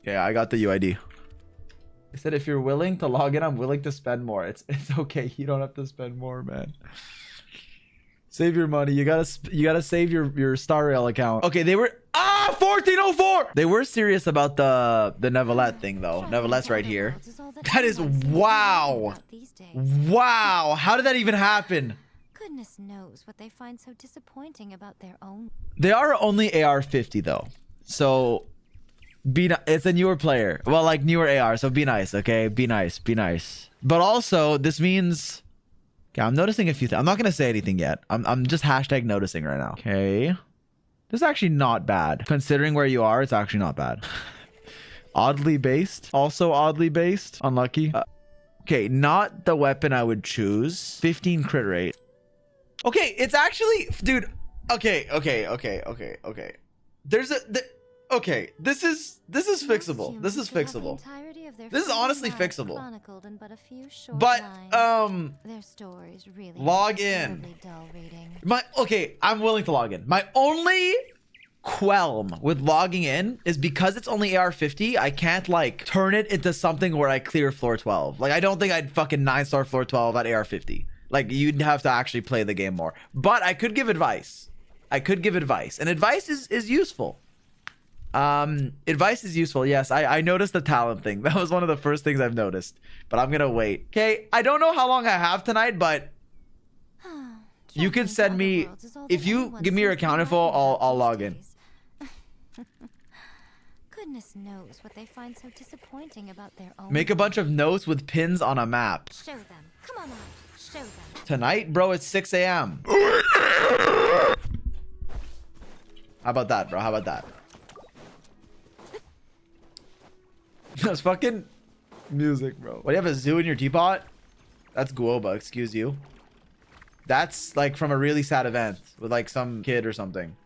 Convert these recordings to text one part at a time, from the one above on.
Yeah, I got the UID. I said if you're willing to log in, I'm willing to spend more. It's okay. You don't have to spend more, man. Save your money. You gotta save your Star Rail account. Okay, they were 1404. They were serious about the Nevelette thing though. Nevelette's right here. That is wow. Wow. How did that even happen? Goodness knows what they find so disappointing about their own. They are only AR 50 though. So it's a newer player. Well, like newer AR. So be nice, okay? Be nice. Be nice. But also this means. Okay, I'm noticing a few things. I'm not gonna say anything yet. I'm just hashtag noticing right now. Okay. This is actually not bad. Considering where you are, it's actually not bad. Oddly based. Also oddly based. Unlucky. Okay, not the weapon I would choose. 15 crit rate. Okay, it's actually... Dude. Okay. Okay, this is fixable. This is fixable. This is honestly fixable. But log in. Okay, I'm willing to log in. My only qualm with logging in is because it's only AR 50, I can't like turn it into something where I clear floor 12. Like I don't think I'd fucking 9-star floor 12 at AR 50. Like you'd have to actually play the game more. But I could give advice. And advice is useful. Advice is useful. Yes, I noticed the talent thing. That was one of the first things I've noticed. But I'm gonna wait. Okay, I don't know how long I have tonight, but you could send me if you give me your account info. I'll log in. Goodness knows what they find so disappointing about their own. Make a bunch of notes with pins on a map. Show them. Come on out. Show them. Tonight, bro, it's 6 a.m. How about that, bro? How about that? That's fucking music, bro. What, do you have a zoo in your teapot? That's Guoba, excuse you. That's like from a really sad event with like some kid or something.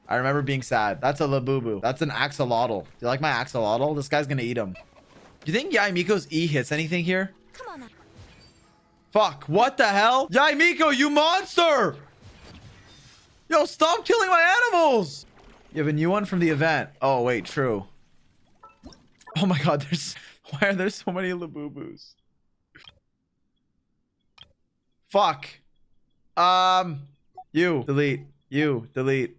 I remember being sad. That's a Labubu. That's an axolotl. Do you like my axolotl? This guy's gonna eat him. Do you think Yaimiko's E hits anything here? Come on. Fuck, what the hell? Yaimiko, you monster! Yo, stop killing my animals! You have a new one from the event. Oh, wait, true. Oh my god, why are there so many Labubus? Fuck. You delete. You delete.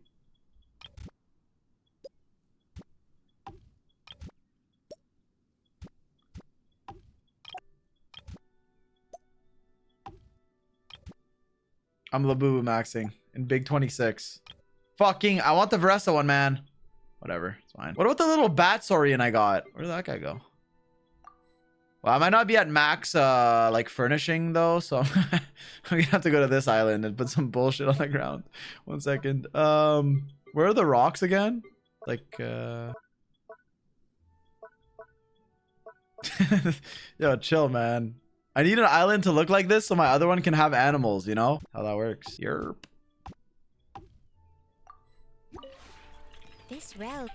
I'm Labubu maxing in big 26. Fucking, I want the Veressa one, man. Whatever, it's fine. What about the little bat saurian I got? Where did that guy go? Well, I might not be at max like furnishing though, so I'm gonna have to go to this island and put some bullshit on the ground. 1 second. Where are the rocks again? Like yo, chill, man. I need an island to look like this so my other one can have animals, you know? How that works. Yerp. This route.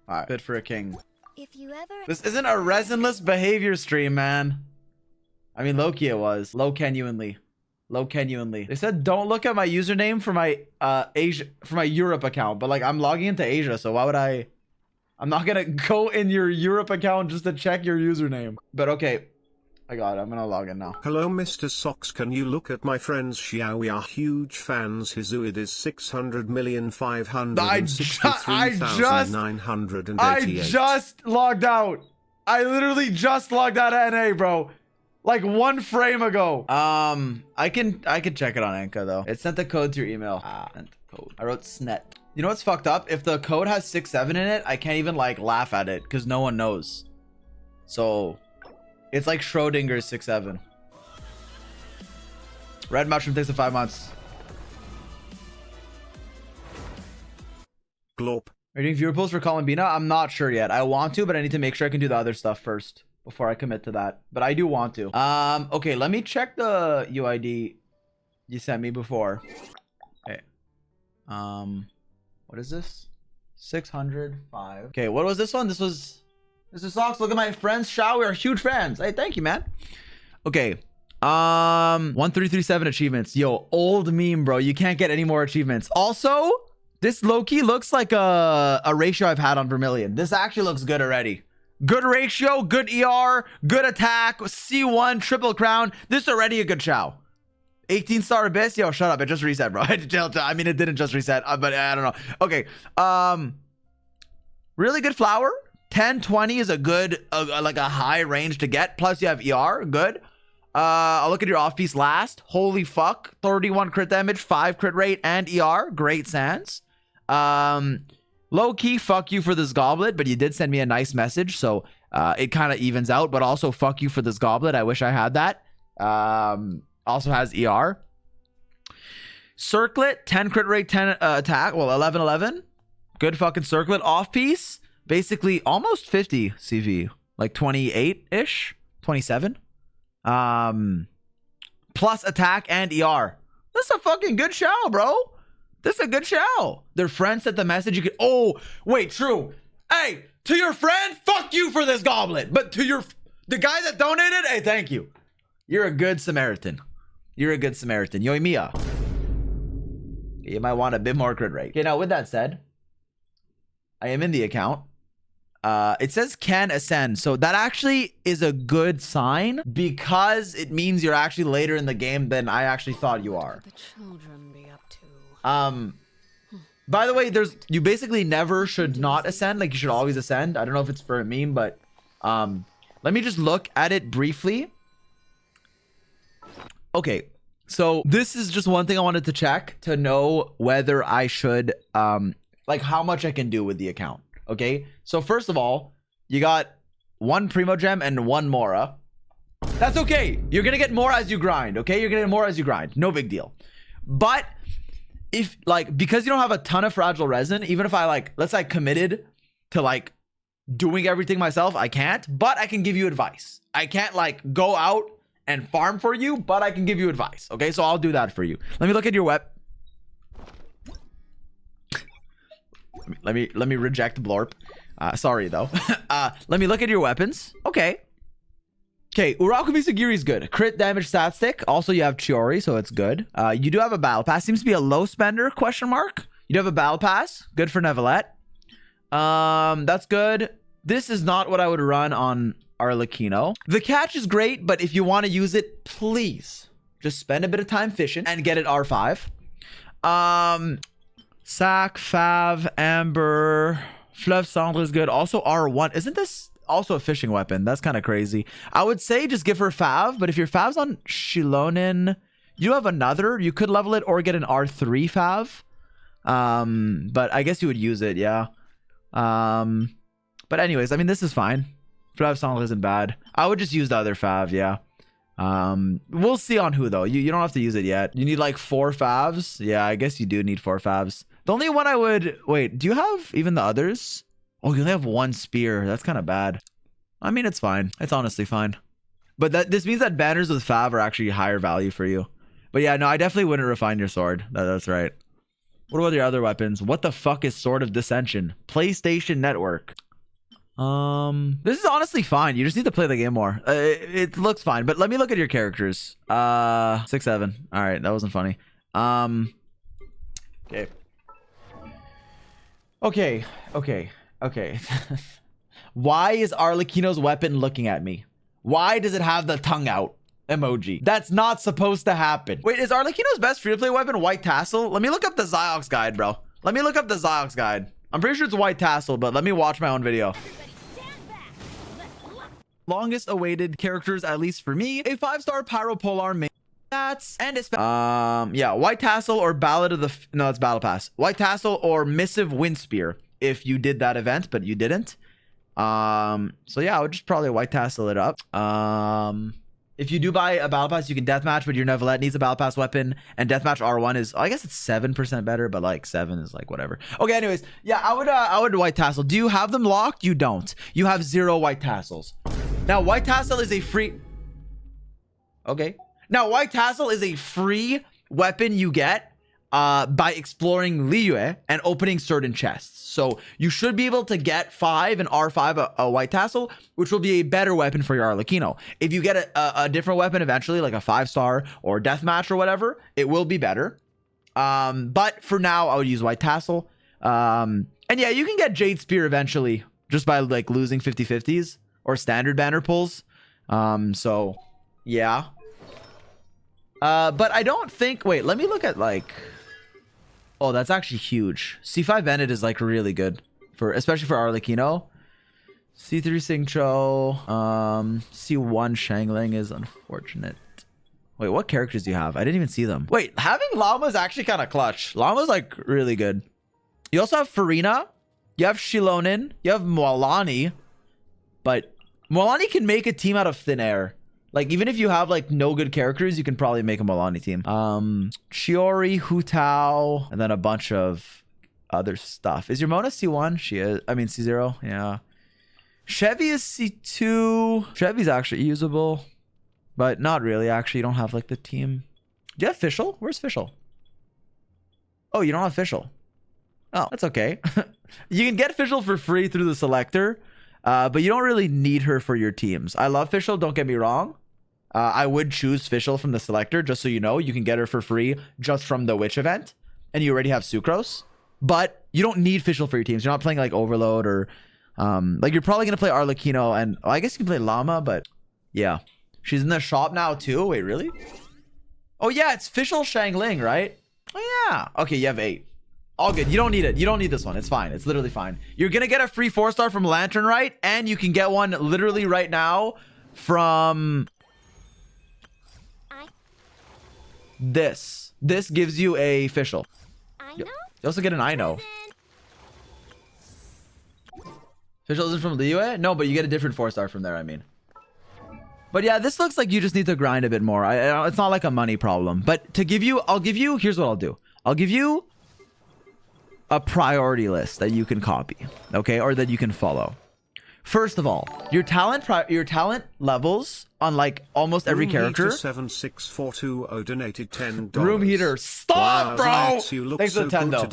Alright, fit for a king. If you ever. This isn't a resinless behavior stream, man. I mean, Loki it was. Low genuinely. They said don't look at my username for my Europe account, but like I'm logging into Asia, so why would I'm not gonna go in your Europe account just to check your username. But okay. I got it. I'm gonna log in now. Hello, Mr. Socks. Can you look at my friends Xiao? We are huge fans. His UID is 600,563,988. I just logged out. I literally just logged out of NA, bro. Like 1 frame ago. I can check it on Enka though. It sent the code to your email. Sent code. I wrote SNET. You know what's fucked up? If the code has 67 in it, I can't even like laugh at it because no one knows. So it's like Schrodinger's 67. Red mushroom takes 5 months. Glop. Are you doing viewer polls for Columbina? I'm not sure yet. I want to, but I need to make sure I can do the other stuff first before I commit to that. But I do want to. Okay, let me check the UID you sent me before. Okay. What is this? 605. Okay, what was this one? This was Mr. Socks. Look at my friends. Shao, we are huge fans. Hey, thank you, man. Okay. 1337 achievements. Yo, old meme, bro. You can't get any more achievements. Also, This low-key looks like a ratio I've had on Vermilion. This actually looks good already. Good ratio, good ER, good attack, C1, triple crown. This is already a good Chow. 18-star Abyss. Yo, shut up. It just reset, bro. I mean, it didn't just reset, but I don't know. Okay. Really good flower. 10, 20 is a good, like a high range to get. Plus you have ER. Good. I'll look at your off-piece last. Holy fuck. 31 crit damage, 5 crit rate, and ER. Great sans. Low-key, fuck you for this goblet, but you did send me a nice message, so it kind of evens out, but also fuck you for this goblet. I wish I had that. Also has ER. Circlet, 10 crit rate, 10 attack. Well, 11, 11. Good fucking circlet. Off-piece, basically almost 50 CV. Like 28-ish. 27. Plus attack and ER. This is a fucking good show, bro. This is a good show. Their friend sent the message. You could. Oh, wait, true. Hey, to your friend, fuck you for this goblet. But to the guy that donated, hey, thank you. You're a good Samaritan. You're a good Samaritan. Yoimiya. You might want a bit more crit rate. Okay, now with that said, I am in the account. It says can ascend. So that actually is a good sign because it means you're actually later in the game than I actually thought you are. The children be up to. By the way, you basically never should not ascend. Like you should always ascend. I don't know if it's for a meme, but let me just look at it briefly. Okay, so this is just one thing I wanted to check to know whether I should like how much I can do with the account. Okay, so first of all, you got 1 Primo Gem and 1 Mora. That's okay. You're gonna get more as you grind. Okay, you're gonna get more as you grind. No big deal. But if like, because you don't have a ton of fragile resin, even if I like, let's say I committed to like doing everything myself, I can't, but I can give you advice. I can't like go out and farm for you, but I can give you advice. Okay, so I'll do that for you. Let me look at your web. Let me reject Blorp. Sorry though. Let me look at your weapons. Okay. Okay, Uraku Misagiri is good. Crit damage stat stick. Also, you have Chiori, so it's good. You do have a battle pass. Seems to be a low spender, question mark. You do have a battle pass. Good for Nevelette. That's good. This is not what I would run on Arlecchino. The catch is great, but if you want to use it, please just spend a bit of time fishing and get it R5. Sac, Fav, Amber, Fleuve Cendre is good. Also R1. Isn't this also a fishing weapon? That's kind of crazy. I would say just give her Fav, but if your Fav's on Shilonin, you have another. You could level it or get an R3 Fav. But I guess you would use it, yeah. But anyways, I mean, this is fine. Fleuve Cendre isn't bad. I would just use the other Fav, yeah. We'll see on who though. You don't have to use it yet. You need like 4 Favs. Yeah, I guess you do need 4 Favs. The only one I would wait, do you have even the others? Oh, you only have 1 spear. That's kind of bad. I mean, it's fine. It's honestly fine. But this means that banners with Fav are actually higher value for you. But yeah, no, I definitely wouldn't refine your sword. That's right. What about your other weapons? What the fuck is Sword of Dissension? PlayStation Network. This is honestly fine. You just need to play the game more. It looks fine, but let me look at your characters. 6, 7. All right, that wasn't funny. Okay. Why is Arlecchino's weapon looking at me? Why does it have the tongue out emoji? That's not supposed to happen. Wait, is Arlecchino's best free-to-play weapon White Tassel? Let me look up the zy0x guide, bro. Let me look up the zy0x guide. I'm pretty sure it's White Tassel, but let me watch my own video. Longest awaited characters, at least for me, a 5-star Pyropolar main stats and yeah, White Tassel or Ballad of the no, it's Battle Pass. White Tassel or Missive Windspear if you did that event, but you didn't. So yeah, I would just probably White Tassel it up. If you do buy a battle pass, you can deathmatch, but your Nevelette needs a battle pass weapon, and deathmatch R1 is, I guess it's 7% better, but like 7 is like whatever. Okay, anyways, yeah, I would White Tassel. Do you have them locked? You don't. You have 0 White Tassels. Now, White Tassel is a free... Okay. Now, White Tassel is a free weapon you get by exploring Liyue and opening certain chests. So you should be able to get 5 and R5 a White Tassel, which will be a better weapon for your Arlecchino. If you get a different weapon eventually, like a 5-star or deathmatch or whatever, it will be better. But for now, I would use White Tassel. And yeah, you can get Jade Spear eventually just by like losing 50-50s or standard banner pulls. So yeah. But I don't think, wait, let me look at like, oh, that's actually huge. C5 Bennett is like really good for, especially for Arlecchino. C3 Xingqiu, C1 Shangling is unfortunate. Wait, what characters do you have? I didn't even see them. Wait, having Llama is actually kind of clutch. Llama's like really good. You also have Farina. You have Shilonin. You have Moalani. But Moalani can make a team out of thin air. Like, even if you have like no good characters, you can probably make a Moalani team. Chiori, Hu Tao, and then a bunch of other stuff. Is your Mona C1? She is. I mean, C0. Yeah. Chevy is C2. Chevy's actually usable. But not really, actually. You don't have, like, the team. Do you have Fischl? Where's Fischl? Oh, you don't have Fischl. Oh, that's okay. You can get Fischl for free through the selector, but you don't really need her for your teams. I love Fischl, don't get me wrong. I would choose Fischl from the selector, just so you know. You can get her for free just from the Witch event, and you already have Sucrose. But you don't need Fischl for your teams. You're not playing, like, Overload or... like, you're probably going to play Arlecchino, and... well, I guess you can play Llama, but... yeah. She's in the shop now too. Wait, really? Oh yeah, it's Fischl Shangling, right? Oh yeah. Okay, you have 8. All good. You don't need it. You don't need this one. It's fine. It's literally fine. You're gonna get a free 4-star from Lantern Right, and you can get one literally right now from this. This gives you a Fischl. You also get an I know. Fischl isn't from Liyue? No, but you get a different 4-star from there, I mean. But yeah, this looks like you just need to grind a bit more. It's not like a money problem. But to give you, I'll give you, here's what I'll do. I'll give you a priority list that you can copy, okay? Or that you can follow. First of all, your talent levels on like almost every character. 7642 donated $10. Room heater, stop, wow, bro. Thanks for the 10 though.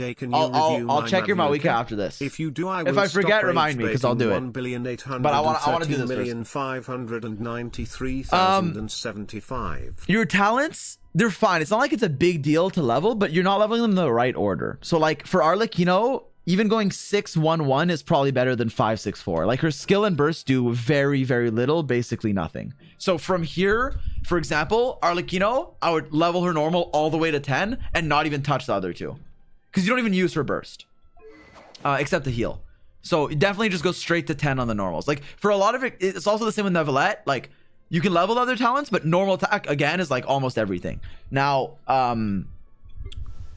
I'll check your Mawika after this. If you do, if I forget, remind me because I'll do it. But I want to do this first. Your talents, they're fine. It's not like it's a big deal to level, but you're not leveling them in the right order. So like for Arlecchino, even going 6-1-1 is probably better than 5-6-4. Like her skill and burst do very, very little, basically nothing. So from here, for example, Arlecchino, I would level her normal all the way to 10 and not even touch the other two. Because you don't even use her burst. Except the heal. So definitely just go straight to 10 on the normals. Like for a lot of it, it's also the same with Neuvillette. Like you can level other talents, but normal attack, again, is like almost everything. Now,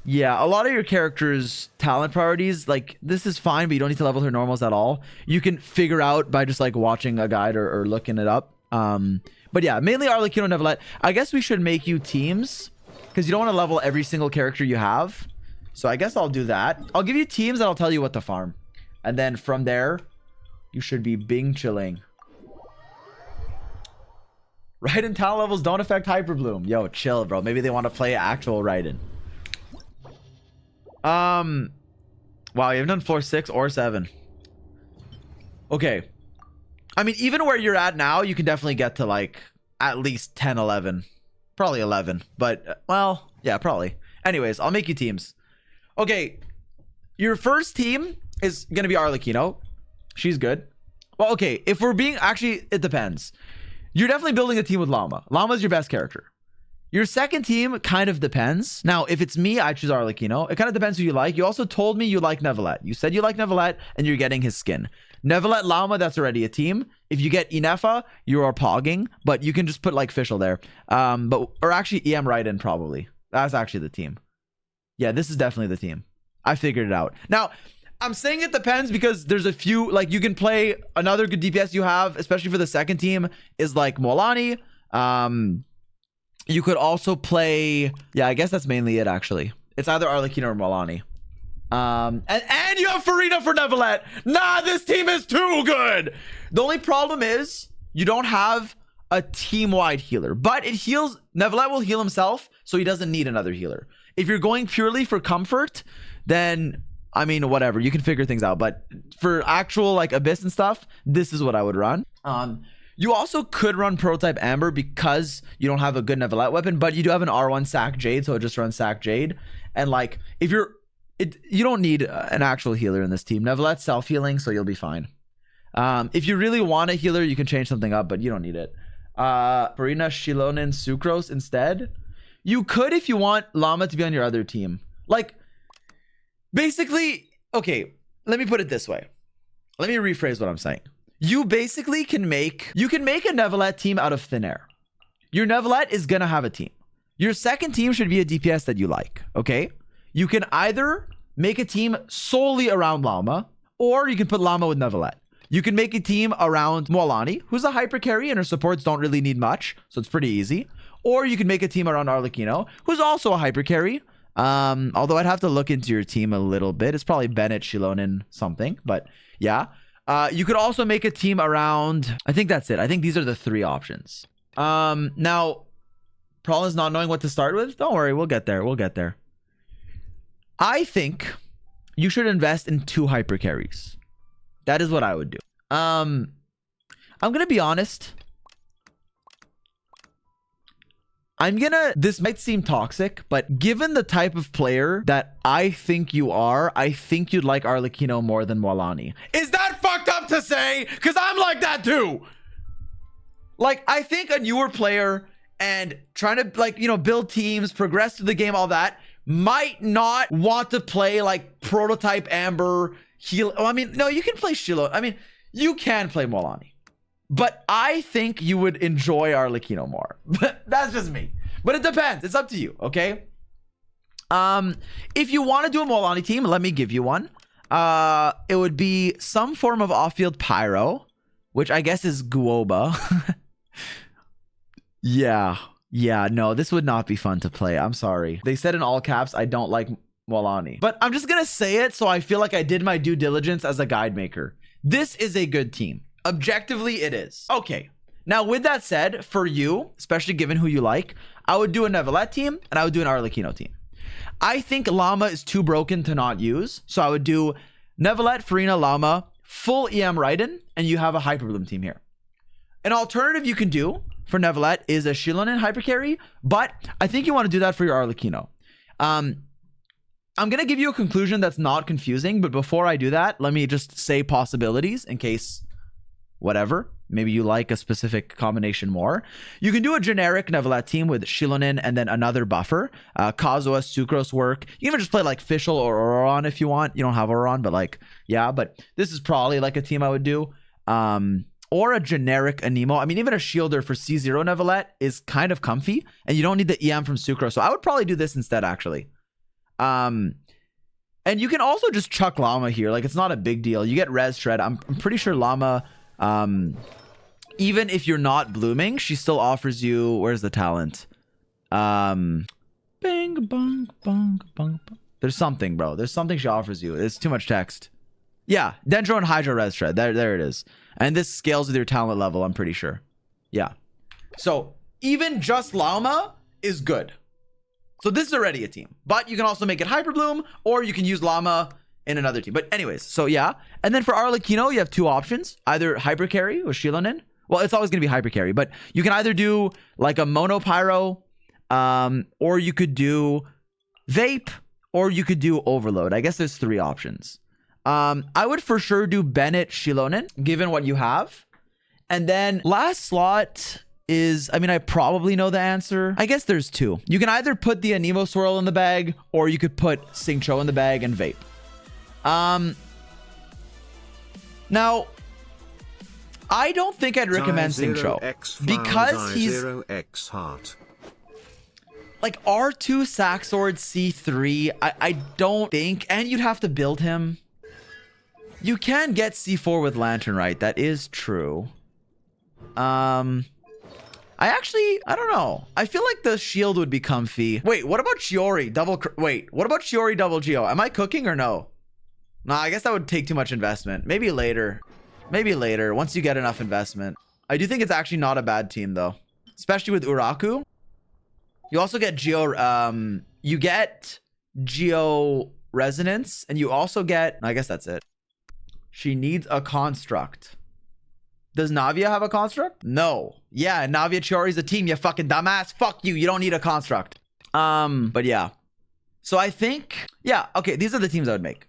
yeah, a lot of your characters' talent priorities, like this is fine, but you don't need to level her normals at all. You can figure out by just like watching a guide or looking it up. But yeah, mainly Arlecchino and Neuvillette. I guess we should make you teams because you don't want to level every single character you have. So I guess I'll do that. I'll give you teams and I'll tell you what to farm. And then from there, you should be bing chilling. Raiden talent levels don't affect Hyperbloom. Yo, chill, bro. Maybe they want to play actual Raiden. Wow, you haven't done floor 6 or 7. Okay. I mean, even where you're at now, you can definitely get to like at least 10, 11. Probably 11. But, well, yeah, probably. Anyways, I'll make you teams. Okay. Your first team is going to be Arlecchino. She's good. Well, okay. If we're being... actually, it depends. You're definitely building a team with Llama. Llama's your best character. Your second team kind of depends. Now, if it's me, I choose Arlecchino. It kind of depends who you like. You also told me you like Neuvillette. You said you like Neuvillette, and you're getting his skin. Neuvillette, Llama, that's already a team. If you get Inefa, you are pogging, but you can just put like Fischl there. Or actually EM Raiden probably. That's actually the team. Yeah, this is definitely the team. I figured it out. Now, I'm saying it depends because there's a few, like you can play another good DPS you have, especially for the second team, is like Moalani. You could also play... yeah, I guess that's mainly it, actually. It's either Arlecchino or Moalani. And you have Farina for Neuvillette. Nah, this team is too good. The only problem is you don't have a team-wide healer. But it heals... Neuvillette will heal himself, so he doesn't need another healer. If you're going purely for comfort, then... I mean, whatever. You can figure things out. But for actual, like, Abyss and stuff, this is what I would run. You also could run Prototype Amber because you don't have a good Nevelette weapon, but you do have an R1 Sack Jade, so it just runs Sack Jade. And like, if you don't need an actual healer in this team. Nevelette's self-healing, so you'll be fine. If you really want a healer, you can change something up, but you don't need it. Farina, Shilonin, Sucrose instead. You could if you want Llama to be on your other team. Like, basically, okay, let me put it this way. Let me rephrase what I'm saying. You basically can make a Nevelette team out of thin air. Your Nevelette is gonna have a team. Your second team should be a DPS that you like, okay? You can either make a team solely around Llama, or you can put Llama with Nevelette. You can make a team around Mualani, who's a hyper carry and her supports don't really need much, so it's pretty easy. Or you can make a team around Arlecchino, who's also a hyper carry. Although I'd have to look into your team a little bit. It's probably Bennett, Shilonin, something, but yeah. You could also make a team around, I think that's it. I think these are the 3 options. Now, problem is not knowing what to start with. Don't worry, we'll get there. We'll get there. I think you should invest in 2 hyper carries. That is what I would do. I'm gonna be honest. This might seem toxic, but given the type of player that I think you are, I think you'd like Arlecchino more than Mualani. Is that fucked up to say? Because I'm like that too. Like, I think a newer player and trying to, like, you know, build teams, progress through the game, all that, might not want to play like Prototype Amber, heal. I mean, no, you can play Shiloh. I mean, you can play Mualani. But I think you would enjoy Arlecchino more. That's just me. But it depends. It's up to you, okay? If you want to do a Mualani team, let me give you one. It would be some form of off-field pyro, which I guess is Guoba. Yeah, no, this would not be fun to play. I'm sorry. They said in all caps, I don't like Mualani. But I'm just going to say it so I feel like I did my due diligence as a guide maker. This is a good team. Objectively, it is. Okay. Now, with that said, for you, especially given who you like, I would do a Nevelette team and I would do an Arlecchino team. I think Llama is too broken to not use. So I would do Nevelette, Farina, Llama, full EM Raiden, and you have a Hyperbloom team here. An alternative you can do for Nevelette is a Shilonin hyper carry, but I think you want to do that for your Arlecchino. I'm going to give you a conclusion that's not confusing, but before I do that, let me just say possibilities in case whatever. Maybe you like a specific combination more. You can do a generic Nevelette team with Shilonin and then another buffer. Kazuha, Sucrose work. You can even just play like Fischl or Auron if you want. You don't have Auron, but like, yeah, but this is probably like a team I would do. Or a generic Anemo. I mean, even a Shielder for C0 Nevelette is kind of comfy, and you don't need the EM from Sucrose. So I would probably do this instead, actually. And you can also just chuck Llama here. Like, it's not a big deal. You get Res Shred. I'm pretty sure Llama, even if you're not blooming, she still offers you, where's the talent? Bang, bang, bang, bang. There's something, bro. There's something she offers you. It's too much text. Yeah, Dendro and Hydro Res Shred. There it is. And this scales with your talent level, I'm pretty sure. Yeah. So even just Llama is good. So this is already a team. But you can also make it Hyperbloom, or you can use Llama in another team. But anyways, so yeah. And then for Arlecchino, you have 2 options. Either Hyper Carry or Shilonin. Well, it's always going to be Hyper Carry. But you can either do like a Mono Pyro, or you could do Vape, or you could do Overload. I guess there's 3 options. I would for sure do Bennett Shilonin, given what you have. And then last slot is, I mean, I probably know the answer. I guess there's 2. You can either put the Anemo Swirl in the bag, or you could put Xingqiu in the bag and Vape. Now, I don't think I'd recommend Xingqiu because he's zy0x heart. like R2 Sack Sword C3. I don't think, and you'd have to build him. You can get C4 with Lantern, right? That is true. I don't know. I feel like the shield would be comfy. Wait, what about Chiori? What about Chiori double Geo? Am I cooking or no? Nah, I guess that would take too much investment. Maybe later. Maybe later, once you get enough investment. I do think it's actually not a bad team, though. Especially with Uraku. You also get Geo Resonance, and you also get, I guess that's it. She needs a construct. Does Navia have a construct? No. Yeah, Navia Chiori's a team, you fucking dumbass. Fuck you. You don't need a construct. But yeah. So I think, yeah, okay, these are the teams I would make.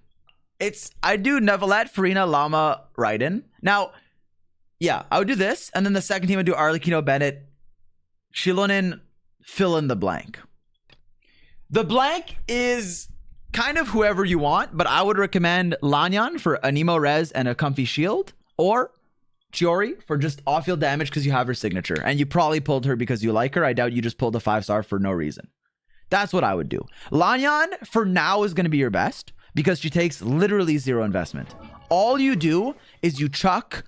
I do Nevalette, Farina, Llama, Raiden. Now, yeah, I would do this. And then the second team, I'd do Arlecchino, Bennett, Shilonin, fill in the blank. The blank is kind of whoever you want, but I would recommend Lanyan for a Nemo Res and a comfy shield, or Chiori for just off-field damage because you have her signature. And you probably pulled her because you like her. I doubt you just pulled a 5-star for no reason. That's what I would do. Lanyan for now is going to be your best because she takes literally 0 investment. All you do is you chuck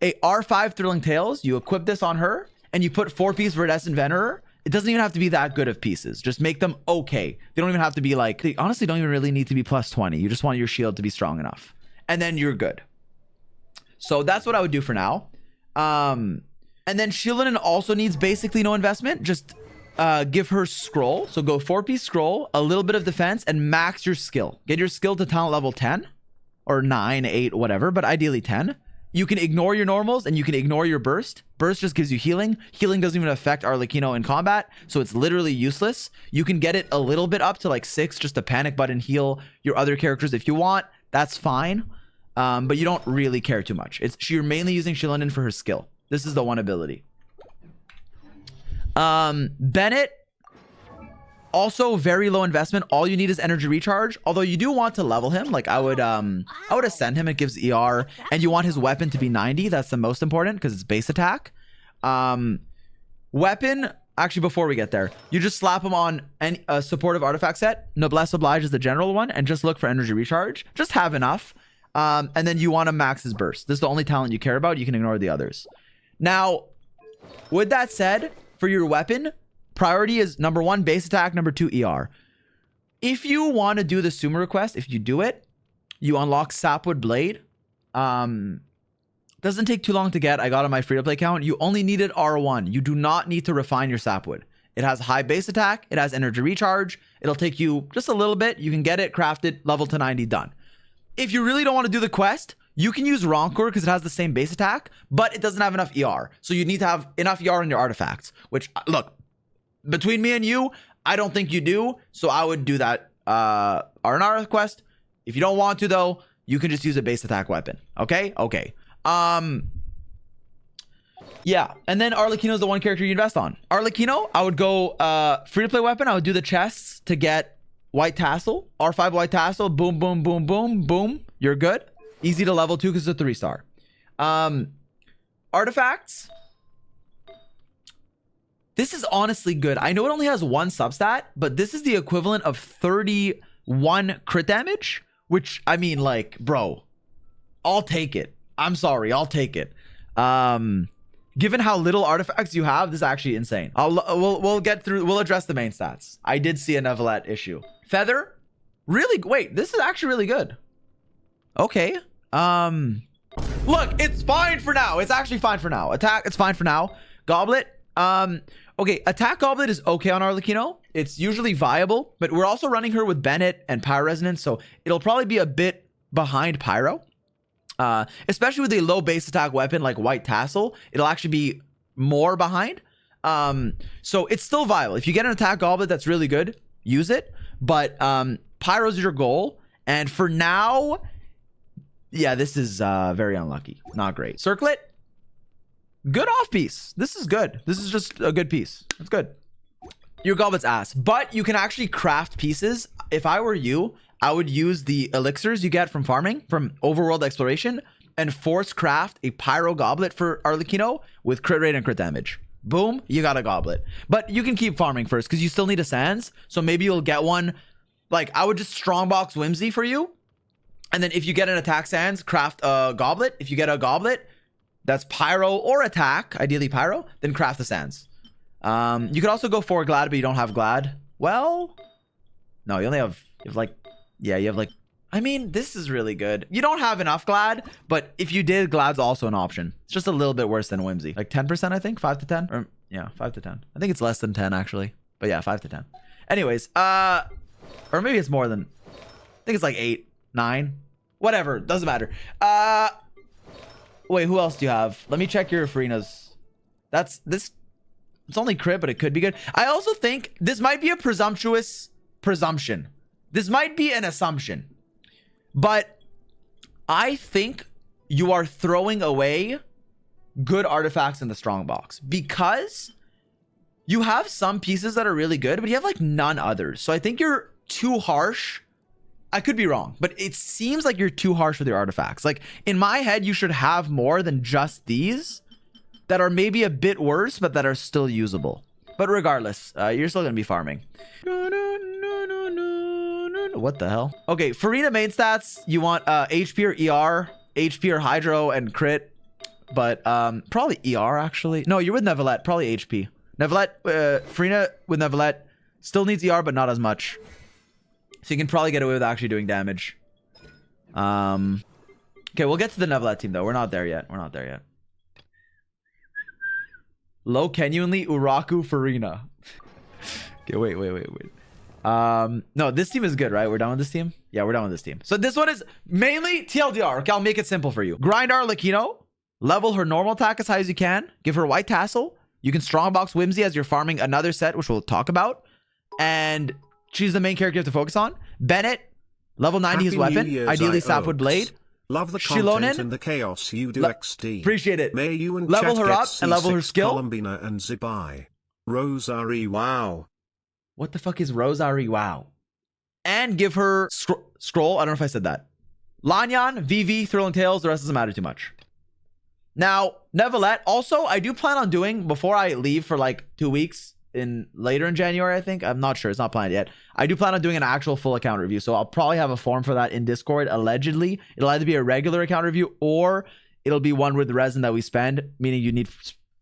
a R5 Thrilling Tales, you equip this on her, and you put 4-piece Verdescent Venerer. It doesn't even have to be that good of pieces. Just make them okay. They don't even have to be like, they honestly don't even really need to be plus 20. You just want your shield to be strong enough. And then you're good. So that's what I would do for now. And then Shilinen also needs basically no investment. Just give her scroll. So go 4-piece scroll, a little bit of defense, and max your skill. Get your skill to talent level 10 or 9, 8, whatever, but ideally 10. You can ignore your normals and you can ignore your burst. Burst just gives you healing. Healing doesn't even affect Arlecchino in combat, so it's literally useless. You can get it a little bit up to like 6 just to panic button heal your other characters if you want. That's fine, but you don't really care too much. You're mainly using Shilinen for her skill. This is the one ability. Bennett, also very low investment. All you need is energy recharge. Although you do want to level him. Like I would ascend him. It gives ER, and you want his weapon to be 90. That's the most important because it's base attack. Weapon. Actually, before we get there, you just slap him on a supportive artifact set. Noblesse Oblige is the general one, and just look for energy recharge. Just have enough. And then you want to max his burst. This is the only talent you care about. You can ignore the others. Now, with that said, for your weapon, priority is number 1, base attack, number 2, ER. If you want to do the Sumo request, if you do it, you unlock Sapwood Blade. Doesn't take too long to get. I got on my free-to-play account. You only needed R1. You do not need to refine your Sapwood. It has high base attack. It has energy recharge. It'll take you just a little bit. You can get it, craft it, level to 90, done. If you really don't want to do the quest, you can use Roncoeur because it has the same base attack, but it doesn't have enough ER. So you need to have enough ER in your artifacts, which, look, between me and you, I don't think you do. So I would do that R&R quest. If you don't want to, though, you can just use a base attack weapon. Okay? Okay. Yeah. And then Arlecchino is the one character you invest on. Arlecchino, I would go free-to-play weapon. I would do the chests to get White Tassel. R5 White Tassel. Boom, boom, boom, boom, boom. You're good. Easy to level 2 because it's a 3-star. Artifacts. This is honestly good. I know it only has 1 substat, but this is the equivalent of 31 crit damage, which, I mean, like, bro, I'll take it. I'm sorry, I'll take it. Given how little artifacts you have, this is actually insane. We'll get through. We'll address the main stats. I did see a Nevalette issue. Feather, really? Wait, this is actually really good. Okay. Look, it's fine for now. It's actually fine for now. Attack, it's fine for now. Goblet. Okay, attack Goblet is okay on Arlecchino. It's usually viable, but we're also running her with Bennett and Pyro Resonance, so it'll probably be a bit behind Pyro. Especially with a low base attack weapon like White Tassel, it'll actually be more behind. So it's still viable. If you get an attack Goblet that's really good, use it. But Pyro's your goal. And for now, yeah, this is very unlucky. Not great. Circlet. Good off piece. This is good. This is just a good piece. It's good. Your Goblet's ass. But you can actually craft pieces. If I were you, I would use the elixirs you get from farming, from overworld exploration, and force craft a Pyro Goblet for Arlecchino with crit rate and crit damage. Boom, you got a Goblet. But you can keep farming first because you still need a Sans. So maybe you'll get one. Like, I would just strongbox Whimsy for you. And then if you get an attack Sans, craft a Goblet. If you get a Goblet that's Pyro or attack, ideally Pyro, then craft the Sans. You could also go for Glad, but you don't have Glad. Well, no, you only have, yeah, you have like, I mean, this is really good. You don't have enough Glad, but if you did, Glad's also an option. It's just a little bit worse than Whimsy. Like 10%, I think, 5 to 10, or yeah, 5 to 10. I think it's less than 10 actually, but yeah, 5 to 10. Anyways, or maybe it's more than, I think it's like 8, 9, whatever. Doesn't matter. Wait, who else do you have? Let me check your Farina's. That's this. It's only crit, but it could be good. I also think this might be a presumptuous presumption. This might be an assumption. But I think you are throwing away good artifacts in the strongbox because you have some pieces that are really good, but you have like none others. So I think you're too harsh. I could be wrong, but it seems like you're too harsh with your artifacts. Like in my head, you should have more than just these that are maybe a bit worse, but that are still usable. But regardless, you're still going to be farming. What the hell? Okay, Farina main stats, you want HP or ER, HP or Hydro and crit, but probably ER actually. No, you're with Nevalette, probably HP. Nevalette, Farina with Nevalette still needs ER, but not as much. So you can probably get away with actually doing damage. Okay, we'll get to the Nevalette team though. We're not there yet. We're not there yet. Low genuinely Uraku Farina. Okay, wait. No, this team is good, right? We're done with this team? Yeah, we're done with this team. So this one is mainly TLDR. Okay, I'll make it simple for you. Grind Arlecchino. Level her normal attack as high as you can. Give her White Tassel. You can strongbox Whimsy as you're farming another set, which we'll talk about. And she's the main character you have to focus on. Bennett. Level 90 his weapon. Ideally Sapwood Blade. Love the content and the chaos you do XD. Appreciate it. May you and level chat her up C6 and level her skill. Columbina and Zibai. Rosary, wow. What the fuck is Rosary? Wow. And give her scroll. I don't know if I said that. Lanyan, VV, Thrilling Tales. The rest doesn't matter too much. Now, Nevalette. Also, I do plan on doing, before I leave for like 2 weeks, later in January, I think. I'm not sure. It's not planned yet. I do plan on doing an actual full account review. So I'll probably have a form for that in Discord. Allegedly, it'll either be a regular account review or it'll be one with the resin that we spend, meaning you need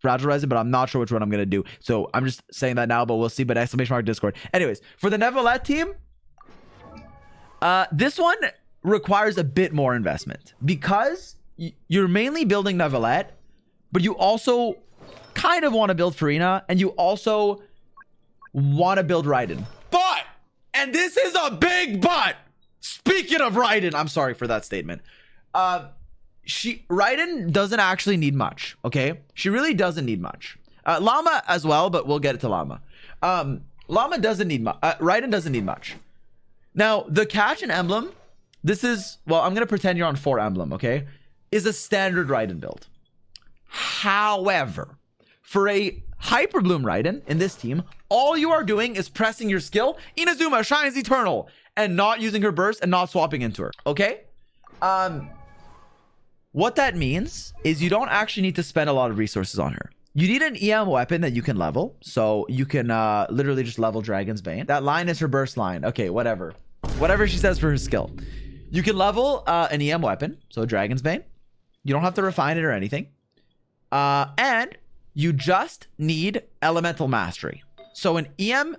fragile resin, but I'm not sure which one I'm going to do. So I'm just saying that now, but we'll see. But exclamation mark Discord. Anyways, for the Nevalette team, this one requires a bit more investment because you're mainly building Nevalette, but you also kind of want to build Farina, and you also want to build Raiden. But, and this is a big but, speaking of Raiden, I'm sorry for that statement. Raiden doesn't actually need much, okay? She really doesn't need much. Llama as well, but we'll get it to Llama. Llama doesn't need much. Raiden doesn't need much. Now, the catch and emblem, this is, well, I'm going to pretend you're on 4 emblem, okay? Is a standard Raiden build. However, for a Hyper Bloom Raiden in this team, all you are doing is pressing your skill. Inazuma shines eternal and not using her burst and not swapping into her. Okay? What that means is you don't actually need to spend a lot of resources on her. You need an EM weapon that you can level. So you can literally just level Dragon's Bane. That line is her burst line. Okay, whatever. Whatever she says for her skill. You can level an EM weapon. So Dragon's Bane. You don't have to refine it or anything. And you just need Elemental Mastery. So an EM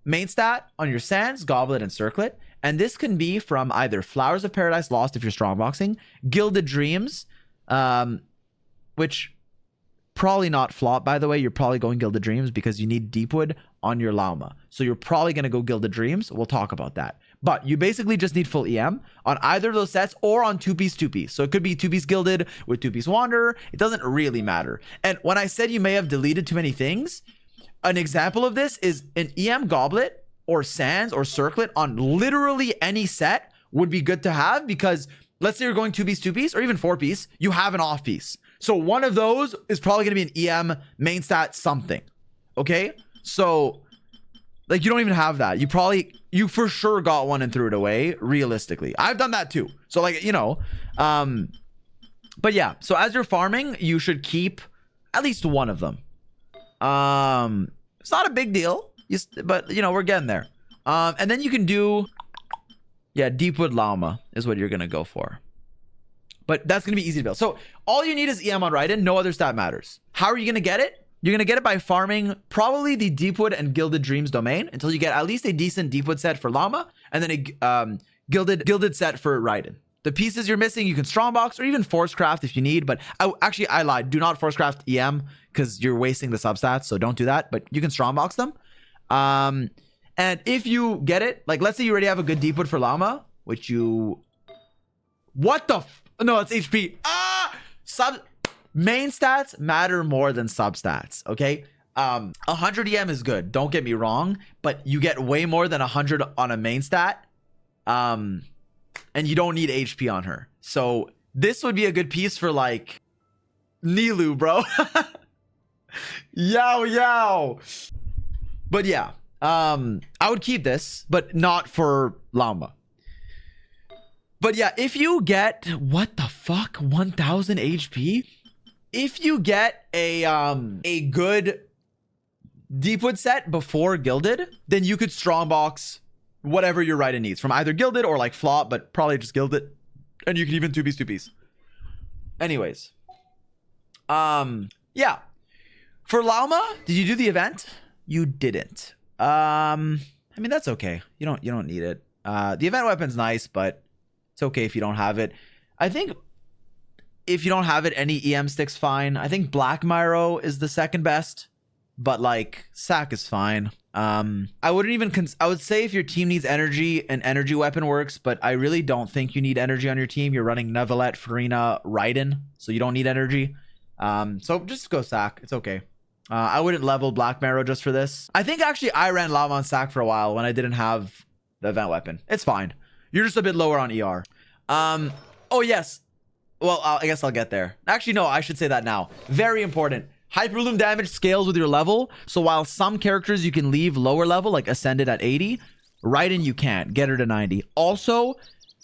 main stat on your Sands, Goblet, and Circlet. And this can be from either Flowers of Paradise Lost if you're strongboxing, Gilded Dreams, which probably not flop, by the way. You're probably going Gilded Dreams because you need Deepwood on your Llama. So you're probably going to go Gilded Dreams. We'll talk about that. But you basically just need full EM on either of those sets or on 2-piece. So it could be 2-piece Gilded with 2-piece Wanderer. It doesn't really matter. And when I said you may have deleted too many things, an example of this is an EM Goblet or Sands or Circlet on literally any set would be good to have because let's say you're going 2-piece or even 4-piece, you have an off-piece. So one of those is probably going to be an EM main stat something. Okay? So like you don't even have that. You for sure got one and threw it away, realistically. I've done that too. So like, you know, but yeah, so as you're farming, you should keep at least one of them. It's not a big deal, but you know, we're getting there. And then you can do, yeah, Deepwood Llama is what you're going to go for. But that's going to be easy to build. So all you need is EM on Raiden. No other stat matters. How are you going to get it? You're going to get it by farming probably the Deepwood and Gilded Dreams domain until you get at least a decent Deepwood set for Llama and then a Gilded set for Raiden. The pieces you're missing, you can strongbox or even force craft if you need. But actually, I lied. Do not force craft EM because you're wasting the substats. So don't do that. But you can strongbox them. And if you get it, like let's say you already have a good Deepwood for Llama, which you... What the... No, it's HP. Main stats matter more than sub stats, okay? 100 EM is good, don't get me wrong, but you get way more than 100 on a main stat. And you don't need HP on her. So this would be a good piece for like Nilu, bro. Yow. But yeah, I would keep this, but not for Llama. But yeah, if you get, what the fuck, 1000 HP? If you get a good Deepwood set before Gilded, then you could strongbox whatever your Raiden needs from either Gilded or like flop, but probably just Gilded. And you can even 2-piece. Anyways. Yeah. For Llama, did you do the event? You didn't. I mean, that's okay. You don't need it. The event weapon's nice, but it's okay if you don't have it. I think if you don't have it, any EM stick's fine. I think Black Myro is the second best, but like Sack is fine. I wouldn't even I would say if your team needs energy, an energy weapon works, but I really don't think you need energy on your team. You're running Neuvillette, Farina, Raiden, so you don't need energy. So just go Sack. It's okay. I wouldn't level Black Marrow just for this. I think actually I ran Llama on Sack for a while when I didn't have the event weapon. It's fine. You're just a bit lower on ER. Oh yes. Well, I guess I'll get there. Actually, no, I should say that now. Very important. Hyperbloom damage scales with your level. So while some characters you can leave lower level, like Ascended at 80, Raiden you can't. Get her to 90. Also,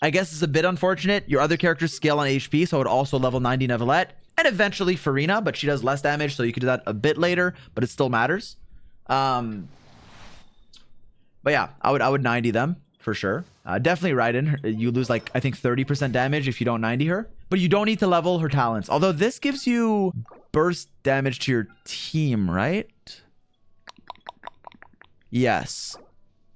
I guess it's a bit unfortunate. Your other characters scale on HP, so it would also level 90 Neuvillette. And eventually Farina, but she does less damage, so you can do that a bit later, but it still matters. But yeah, I would 90 them for sure. Definitely Raiden. You lose like, I think 30% damage if you don't 90 her. But you don't need to level her talents. Although this gives you burst damage to your team, right? Yes.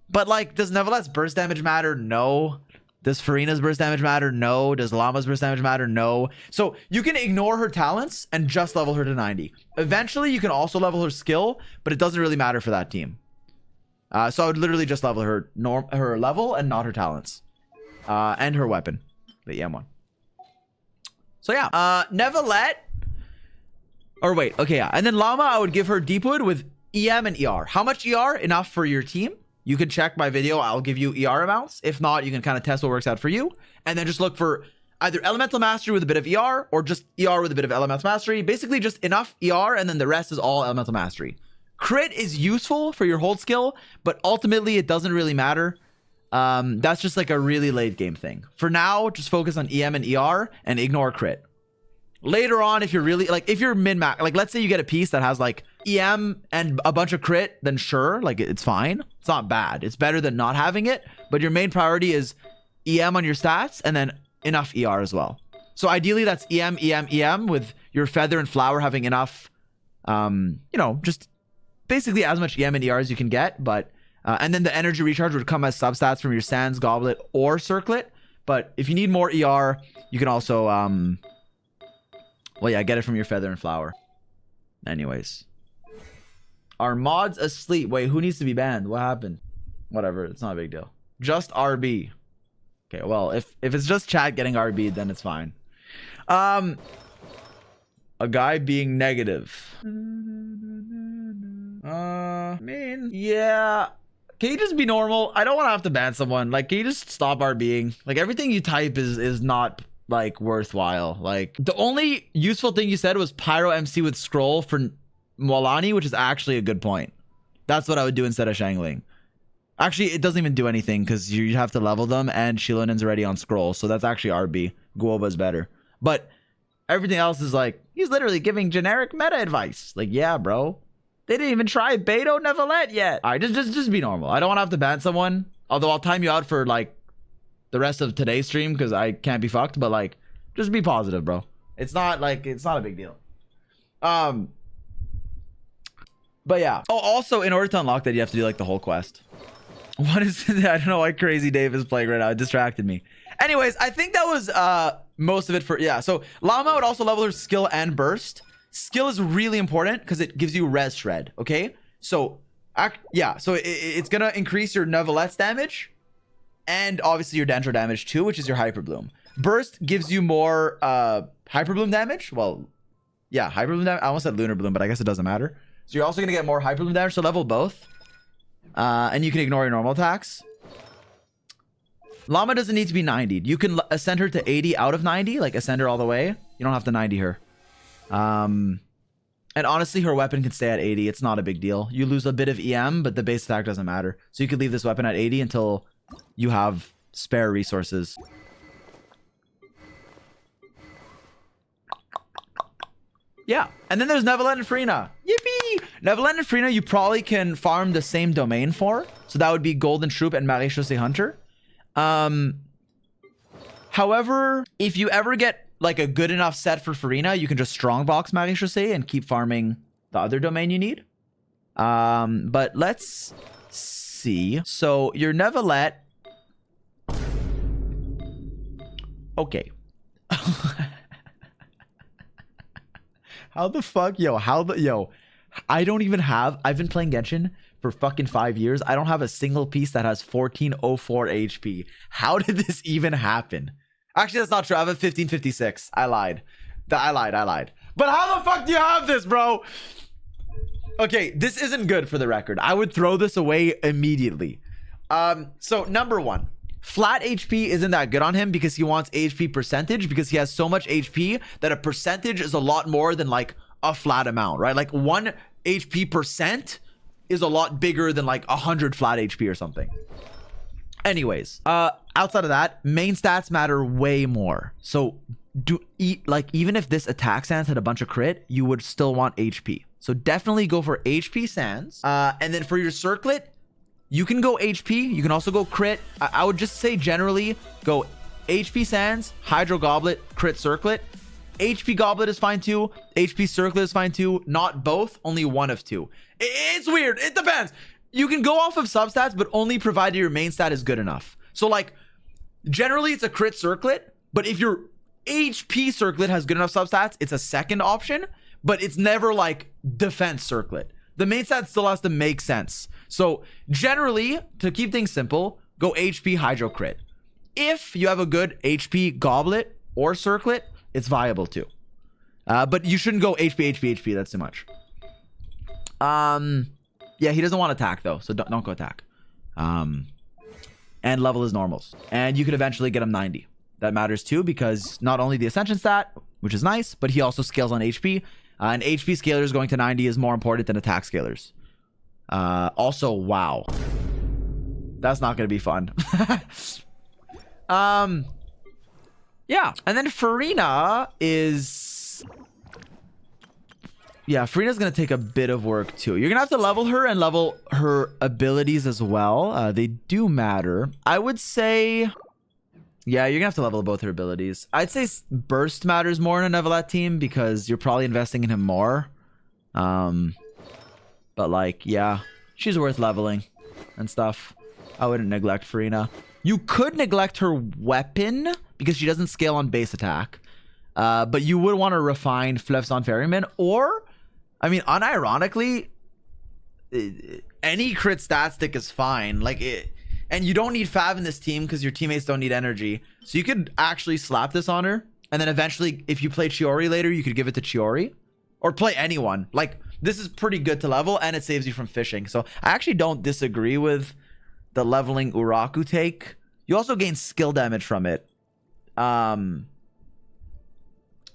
But like, does Neuvillette's burst damage matter? No. Does Farina's burst damage matter? No. Does Llama's burst damage matter? No. So you can ignore her talents and just level her to 90. Eventually, you can also level her skill, but it doesn't really matter for that team. So I would literally just level her her level and not her talents. And her weapon. The EM one. So yeah. Neuvillette. Or wait. Okay, yeah. And then Llama, I would give her Deepwood with EM and ER. How much ER? Enough for your team. You can check my video. I'll give you ER amounts. If not, you can kind of test what works out for you. And then just look for either Elemental Mastery with a bit of ER or just ER with a bit of Elemental Mastery. Basically just enough ER and then the rest is all Elemental Mastery. Crit is useful for your hold skill, but ultimately it doesn't really matter. That's just like a really late game thing. For now, just focus on EM and ER and ignore crit. Later on, if you're really like, if you're min-max, like let's say you get a piece that has like EM and a bunch of crit, then sure, like it's fine. It's not bad. It's better than not having it, but your main priority is EM on your stats and then enough ER as well. So ideally that's EM, EM, EM with your feather and flower having enough, you know, just basically as much EM and ER as you can get, but and then the energy recharge would come as substats from your Sands, Goblet, or Circlet. But if you need more ER, you can also well, yeah, get it from your feather and flower. Anyways. Are mods asleep? Wait, who needs to be banned? What happened? Whatever, it's not a big deal. Just RB. Okay, well, if it's just chat getting RB, then it's fine. A guy being negative. I mean, yeah. Can you just be normal? I don't want to have to ban someone. Like, can you just stop RBing? Like, everything you type is not like worthwhile. Like, the only useful thing you said was Pyro MC with scroll for Molani, which is actually a good point. That's what I would do instead of Shangling. Actually, it doesn't even do anything because you have to level them and Shilonin's already on scroll, so that's actually RB. Guoba's better. But everything else is like, he's literally giving generic meta advice. Like, yeah, bro. They didn't even try Beto Neuvillette yet. All right, just be normal. I don't want to have to ban someone. Although I'll time you out for like the rest of today's stream because I can't be fucked. But like, just be positive, bro. It's not a big deal. But yeah. Oh, also in order to unlock that, you have to do like the whole quest. What is it? I don't know why Crazy Dave is playing right now. It distracted me. Anyways, I think that was most of it for, yeah. So Llama would also level her skill and burst. Skill is really important because it gives you res shred. Okay, so yeah, so it's gonna increase your Neuvillette's damage and obviously your Dendro damage too, which is your hyper bloom. Burst gives you more hyper bloom damage. Well, yeah, hyper bloom damage. I almost said lunar bloom, but I guess it doesn't matter. So you're also gonna get more hyper bloom damage. So level both, and you can ignore your normal attacks. Llama doesn't need to be 90. You can ascend her to 80 out of 90, like ascend her all the way. You don't have to 90 her. And honestly, her weapon can stay at 80. It's not a big deal. You lose a bit of EM, but the base attack doesn't matter. So you could leave this weapon at 80 until you have spare resources. Yeah. And then there's Neverland and Farina. Yippee! Neverland and Farina, you probably can farm the same domain for. So that would be Golden Troop and Maréchaussée Hunter. However, if you ever get like a good enough set for Farina, you can just strongbox Maréchaussée and keep farming the other domain you need. But let's see. So your Neverlet. Okay. How the fuck? I don't even have, I've been playing Genshin for fucking 5 years. I don't have a single piece that has 1404 HP. How did this even happen? Actually, that's not true. I have a 1556. I lied. I lied. But how the fuck do you have this, bro? Okay, this isn't good for the record. I would throw this away immediately. So number one, flat HP isn't that good on him because he wants HP percentage, because he has so much HP that a percentage is a lot more than like a flat amount, right? Like 1 HP percent is a lot bigger than like 100 flat HP or something. Anyways, outside of that, main stats matter way more. So even if this attack sans had a bunch of crit, you would still want HP. So definitely go for HP sans. And then for your circlet, you can go HP. You can also go crit. I would just say generally go HP sans, Hydro Goblet, crit circlet. HP Goblet is fine too. HP Circlet is fine too. Not both, only one of two. It's weird. It depends. You can go off of substats, but only provided your main stat is good enough. So like, generally it's a crit circlet, but if your HP circlet has good enough substats, it's a second option, but it's never like defense circlet. The main stat still has to make sense. So generally, to keep things simple, go HP Hydro Crit. If you have a good HP Goblet or circlet, it's viable too. But you shouldn't go HP. That's too much. Yeah, he doesn't want attack though, so don't go attack. And level his normals. And you could eventually get him 90. That matters too, because not only the Ascension stat, which is nice, but he also scales on HP. And HP scalars going to 90 is more important than attack scalars. Also, wow. That's not going to be fun. Yeah. And then Farina is... Yeah, Farina's going to take a bit of work too. You're going to have to level her and level her abilities as well. They do matter. I would say... Yeah, you're going to have to level both her abilities. I'd say Burst matters more in a Neverlet team because you're probably investing in him more. But like, yeah, she's worth leveling and stuff. I wouldn't neglect Farina. You could neglect her weapon because she doesn't scale on base attack. But you would want to refine Flefson Ferryman, or, I mean, unironically, any crit stat stick is fine. Like it, and you don't need Fab in this team because your teammates don't need energy. So you could actually slap this on her, and then eventually, if you play Chiori later, you could give it to Chiori, or play anyone. Like, this is pretty good to level, and it saves you from fishing. So I actually don't disagree with the leveling Uraku take. You also gain skill damage from it.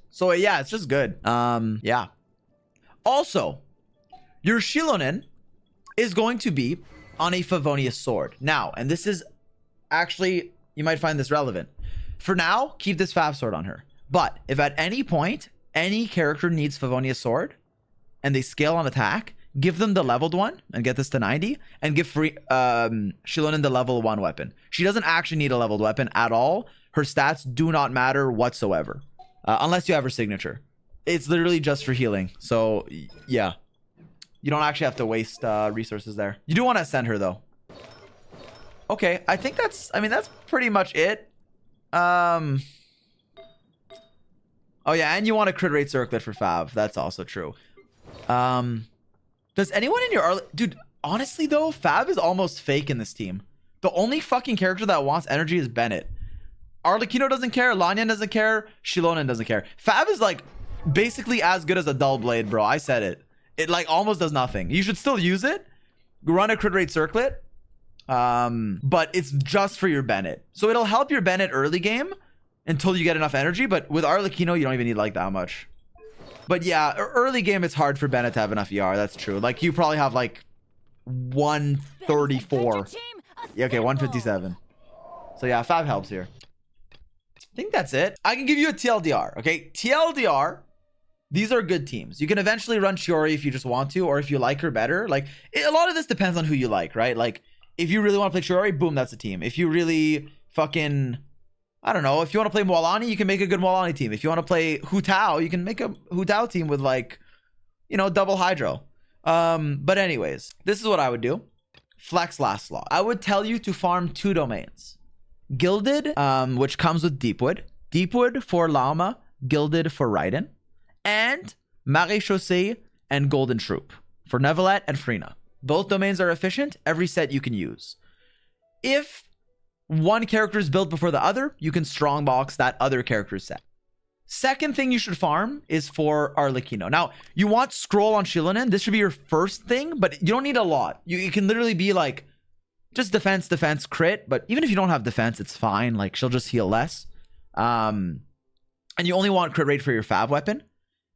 So yeah, it's just good. Yeah. Also, your Shilonen is going to be on a Favonius sword. Now, and this is actually, you might find this relevant. For now, keep this Fav sword on her. But if at any point, any character needs Favonius sword, and they scale on attack, give them the leveled one and get this to 90, and give Shilonen the level 1 weapon. She doesn't actually need a leveled weapon at all. Her stats do not matter whatsoever. Unless you have her signature. It's literally just for healing. So, yeah. You don't actually have to waste resources there. You do want to ascend her, though. Okay, I think that's... I mean, that's pretty much it. Oh, yeah, and you want a crit rate circlet for Fav. That's also true. Does anyone in your early... Dude, honestly, though, Fab is almost fake in this team. The only fucking character that wants energy is Bennett. Arlecchino doesn't care. Lanyan doesn't care. Shilonen doesn't care. Fab is like basically as good as a dull blade, bro. I said it. It like almost does nothing. You should still use it. Run a crit rate circlet. But it's just for your Bennett. So it'll help your Bennett early game until you get enough energy. But with Arlecchino, you don't even need like that much. But yeah, early game, it's hard for Bennett to have enough ER. That's true. Like you probably have like 134. Yeah, okay, 157. So yeah, Fab helps here. I think that's it. I can give you a TLDR. Okay, TLDR. These are good teams. You can eventually run Shiori if you just want to, or if you like her better. Like a lot of this depends on who you like, right? Like if you really want to play Shiori, boom, that's a team. If you really fucking, I don't know, if you want to play Mualani, you can make a good Mualani team. If you want to play Hu Tao, you can make a Hu Tao team with like, you know, double Hydro. But anyways, this is what I would do. Flex last slot. I would tell you to farm 2 domains. Gilded, which comes with Deepwood. Deepwood for Lauma, Gilded for Raiden. And Maréchaussée and Golden Troop for Neuvillette and Frina. Both domains are efficient. Every set you can use. If one character is built before the other, you can strongbox that other character's set. Second thing you should farm is for Arlecchino. Now, you want scroll on Shilonen. This should be your first thing, but you don't need a lot. You can literally be like, just defense, crit. But even if you don't have defense, it's fine. Like, she'll just heal less. And you only want crit rate for your Fav weapon.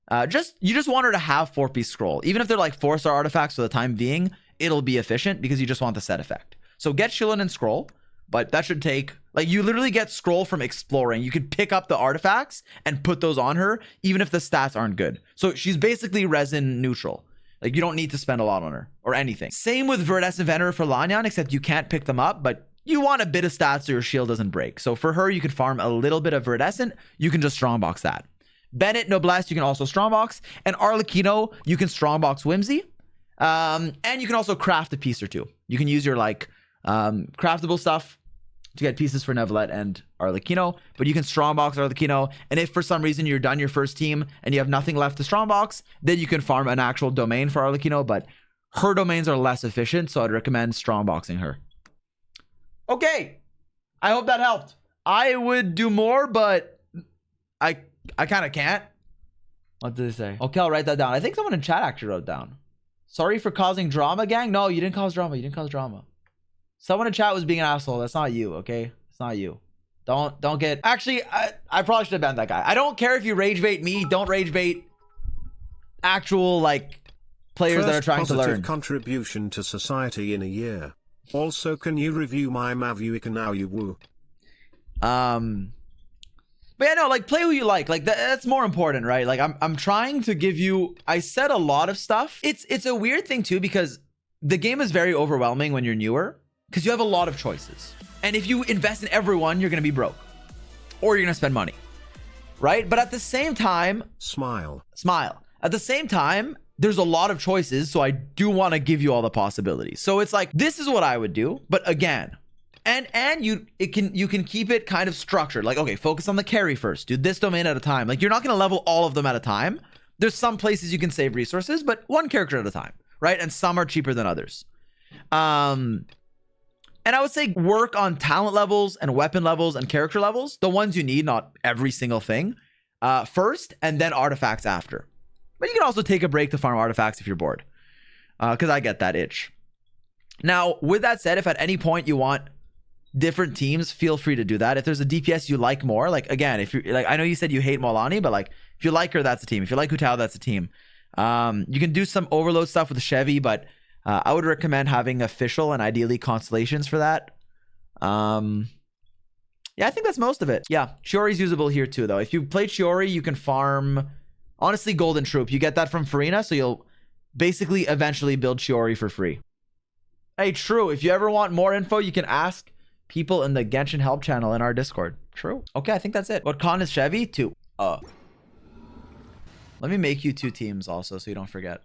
You just want her to have 4-piece scroll. Even if they're like 4-star artifacts for the time being, it'll be efficient because you just want the set effect. So get Shilonen and scroll. But that should take, like, you literally get scroll from exploring. You could pick up the artifacts and put those on her, even if the stats aren't good. So she's basically resin neutral. Like, you don't need to spend a lot on her or anything. Same with Viridescent Venerer for Lanyan, except you can't pick them up, but you want a bit of stats so your shield doesn't break. So for her, you can farm a little bit of Viridescent. You can just strongbox that. Bennett, Noblesse, you can also strongbox. And Arlecchino, you can strongbox Whimsy. And you can also craft a piece or two. You can use your, like, craftable stuff to get pieces for Neuvillette and Arlecchino, but you can strongbox Arlecchino, and if for some reason you're done your first team and you have nothing left to strongbox, then you can farm an actual domain for Arlecchino, but her domains are less efficient, so I'd recommend strongboxing her. Okay, I hope that helped. I would do more, but I kind of can't. What did they say? Okay, I'll write that down. I think someone in chat actually wrote down. Sorry for causing drama, gang. No, you didn't cause drama. You didn't cause drama. Someone in chat was being an asshole. That's not you, okay? It's not you. Don't get... Actually, I probably should have banned that guy. I don't care if you rage bait me. Don't rage bait actual, like, players that are trying to learn. Contribution to society in a year. Also, can you review my Mavuika now you woo? But yeah, no, like, play who you like. Like, that's more important, right? Like, I'm trying to give you... I said a lot of stuff. It's a weird thing, too, because the game is very overwhelming when you're newer. Because you have a lot of choices. And if you invest in everyone, you're going to be broke. Or you're going to spend money. Right? But at the same time... Smile. At the same time, there's a lot of choices. So I do want to give you all the possibilities. So it's like, this is what I would do. But again... And you can keep it kind of structured. Like, okay, focus on the carry first. Do this domain at a time. Like, you're not going to level all of them at a time. There's some places you can save resources, but one character at a time. Right? And some are cheaper than others. And I would say work on talent levels and weapon levels and character levels. The ones you need, not every single thing, first, and then artifacts after. But you can also take a break to farm artifacts if you're bored. Because I get that itch. Now, with that said, if at any point you want different teams, feel free to do that. If there's a DPS you like more, like, again, if you like, I know you said you hate Mualani, but like, if you like her, that's a team. If you like Hu Tao, that's a team. You can do some overload stuff with Chevy, but I would recommend having official and ideally constellations for that. Yeah, I think that's most of it. Yeah, Shiori's usable here too, though. If you play Shiori, you can farm, honestly, Golden Troop. You get that from Farina, so you'll basically eventually build Shiori for free. Hey, true. If you ever want more info, you can ask people in the Genshin help channel in our Discord. True. Okay, I think that's it. What con is Chevy? 2. Let me make you 2 teams also, so you don't forget.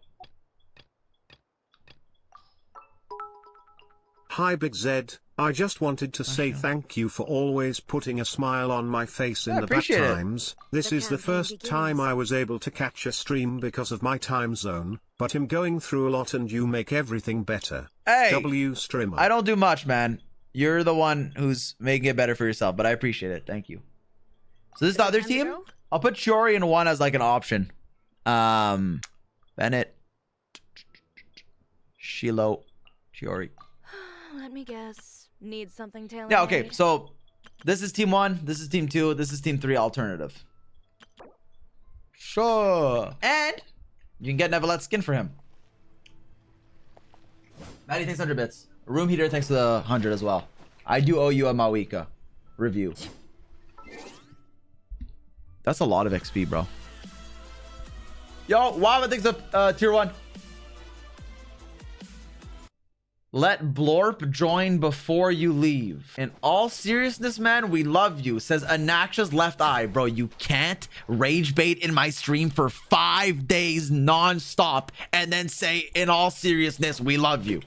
Hi Big Z, I just wanted to say thank you for always putting a smile on my face in the bad times. This is the first time I was able to catch a stream because of my time zone, but I'm going through a lot and you make everything better. Hey, W streamer. I don't do much, man. You're the one who's making it better for yourself, but I appreciate it. Thank you. So this is the other team. I'll put Chiori in one as like an option. Bennett, Shiloh, Chiori. Let me guess. Need something tailored. Yeah, okay. So this is team 1, this is team 2, this is team 3 alternative. Sure. And you can get Nevelette's skin for him. Maddie, thanks 100 bits. Room heater, thanks to the 100 as well. I do owe you a Mawika review. That's a lot of XP, bro. Yo, Wava thanks to tier 1. Let Blorp join before you leave. In all seriousness, man, we love you. Says Anaxa's left eye. Bro, you can't rage bait in my stream for 5 days non-stop and then say, in all seriousness, we love you.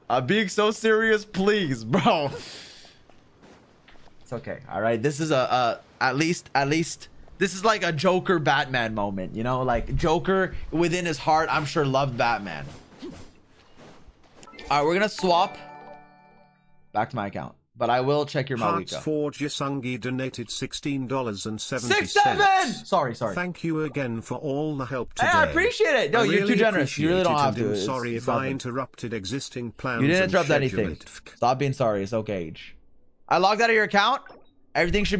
I'm being so serious, please, bro. It's okay, all right? This is at least, this is like a Joker Batman moment, you know? Like, Joker, within his heart, I'm sure loved Batman. All right, we're gonna swap back to my account. But I will check your Mawika. Hearts4 Jisungi donated $16.70. 6-7! Sorry. Thank you again for all the help today. Hey, I appreciate it. No, you're too generous. You really don't have to. I'm sorry if I interrupted existing plans. You didn't interrupt anything. Stop being sorry. It's okay. I logged out of your account. Everything should